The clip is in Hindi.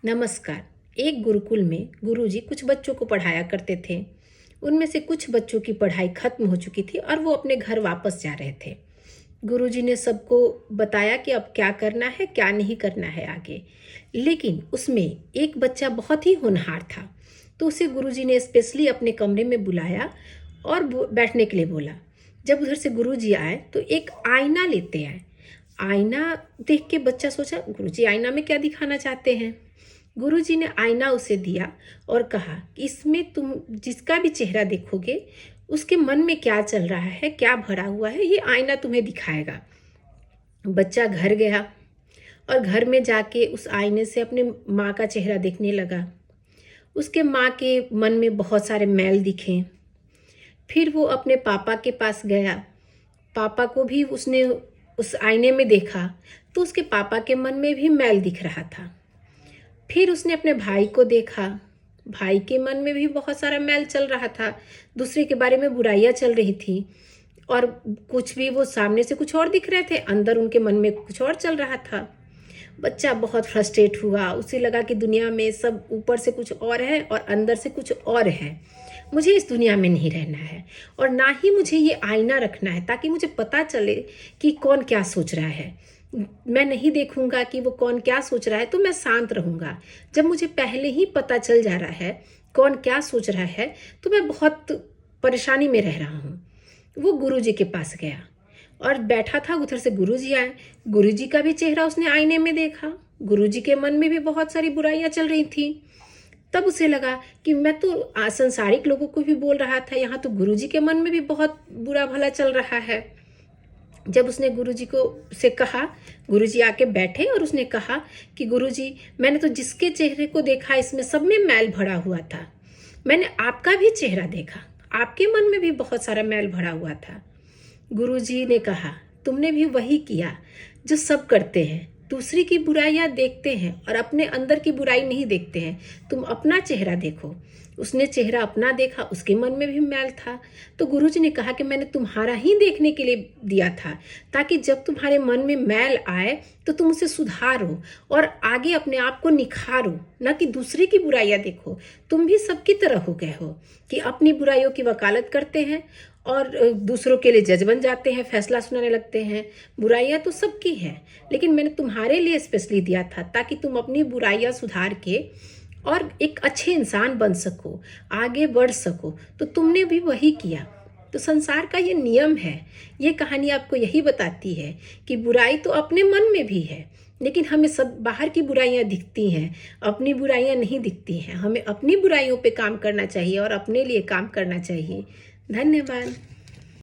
नमस्कार। एक गुरुकुल में गुरुजी कुछ बच्चों को पढ़ाया करते थे। उनमें से कुछ बच्चों की पढ़ाई खत्म हो चुकी थी और वो अपने घर वापस जा रहे थे। गुरुजी ने सबको बताया कि अब क्या करना है, क्या नहीं करना है आगे। लेकिन उसमें एक बच्चा बहुत ही होनहार था, तो उसे गुरुजी ने स्पेशली अपने कमरे में बुलाया और बैठने के लिए बोला। जब उधर से गुरुजी आए तो एक आईना लेते आए। आईना देख के बच्चा सोचा, गुरुजी आईना में क्या दिखाना चाहते हैं। गुरुजी ने आईना उसे दिया और कहा कि इसमें तुम जिसका भी चेहरा देखोगे उसके मन में क्या चल रहा है, क्या भरा हुआ है, ये आईना तुम्हें दिखाएगा। बच्चा घर गया और घर में जाके उस आईने से अपने माँ का चेहरा देखने लगा। उसके माँ के मन में बहुत सारे मैल दिखे। फिर वो अपने पापा के पास गया। पापा को भी उसने उस आईने में देखा तो उसके पापा के मन में भी मैल दिख रहा था। फिर उसने अपने भाई को देखा। भाई के मन में भी बहुत सारा मैल चल रहा था, दूसरे के बारे में बुराइयां चल रही थी और कुछ भी वो सामने से कुछ और दिख रहे थे, अंदर उनके मन में कुछ और चल रहा था। बच्चा बहुत फ्रस्ट्रेट हुआ। उसे लगा कि दुनिया में सब ऊपर से कुछ और है और अंदर से कुछ और है। मुझे इस दुनिया में नहीं रहना है और ना ही मुझे ये आईना रखना है ताकि मुझे पता चले कि कौन क्या सोच रहा है। मैं नहीं देखूंगा कि वो कौन क्या सोच रहा है, तो मैं शांत रहूंगा। जब मुझे पहले ही पता चल जा रहा है कौन क्या सोच रहा है तो मैं बहुत परेशानी में रह रहा हूँ। वो गुरुजी के पास गया और बैठा था। उधर से गुरुजी आए। गुरुजी का भी चेहरा उसने आईने में देखा। गुरुजी के मन में भी बहुत सारी बुराइयां चल रही थी। तब उसे लगा कि मैं तो सांसारिक लोगों को भी बोल रहा था, यहाँ तो गुरुजी के मन में भी बहुत बुरा भला चल रहा है। जब उसने गुरुजी को से कहा, गुरुजी आके बैठे और उसने कहा कि गुरुजी, मैंने तो जिसके चेहरे को देखा इसमें सब में मैल भरा हुआ था। मैंने आपका भी चेहरा देखा, आपके मन में भी बहुत सारा मैल भरा हुआ था। गुरुजी ने कहा, तुमने भी वही किया जो सब करते हैं। दूसरी की बुराइयां देखते हैं और अपने अंदर की बुराई नहीं देखते हैं। तुम अपना चेहरा देखो। उसने चेहरा अपना देखा, उसके मन में भी मैल था। तो गुरुजी ने कहा कि मैंने तुम्हारा ही देखने के लिए दिया था, ताकि जब तुम्हारे मन में मैल आए तो तुम उसे सुधारो और आगे अपने आप को निखारो, ना कि दूसरे की बुराइयां देखो। तुम भी सबकी तरह हो गए हो कि अपनी बुराइयों की वकालत करते हैं और दूसरों के लिए जज बन जाते हैं, फैसला सुनाने लगते हैं। बुराइयां तो सबकी हैं, लेकिन मैंने तुम्हारे लिए स्पेशली दिया था ताकि तुम अपनी बुराइयां सुधार के और एक अच्छे इंसान बन सको, आगे बढ़ सको। तो तुमने भी वही किया। तो संसार का ये नियम है। ये कहानी आपको यही बताती है कि बुराई तो अपने मन में भी है, लेकिन हमें सब बाहर की बुराइयां दिखती हैं, अपनी बुराइयां नहीं दिखती हैं। हमें अपनी बुराइयों पे काम करना चाहिए और अपने लिए काम करना चाहिए। धन्यवाद।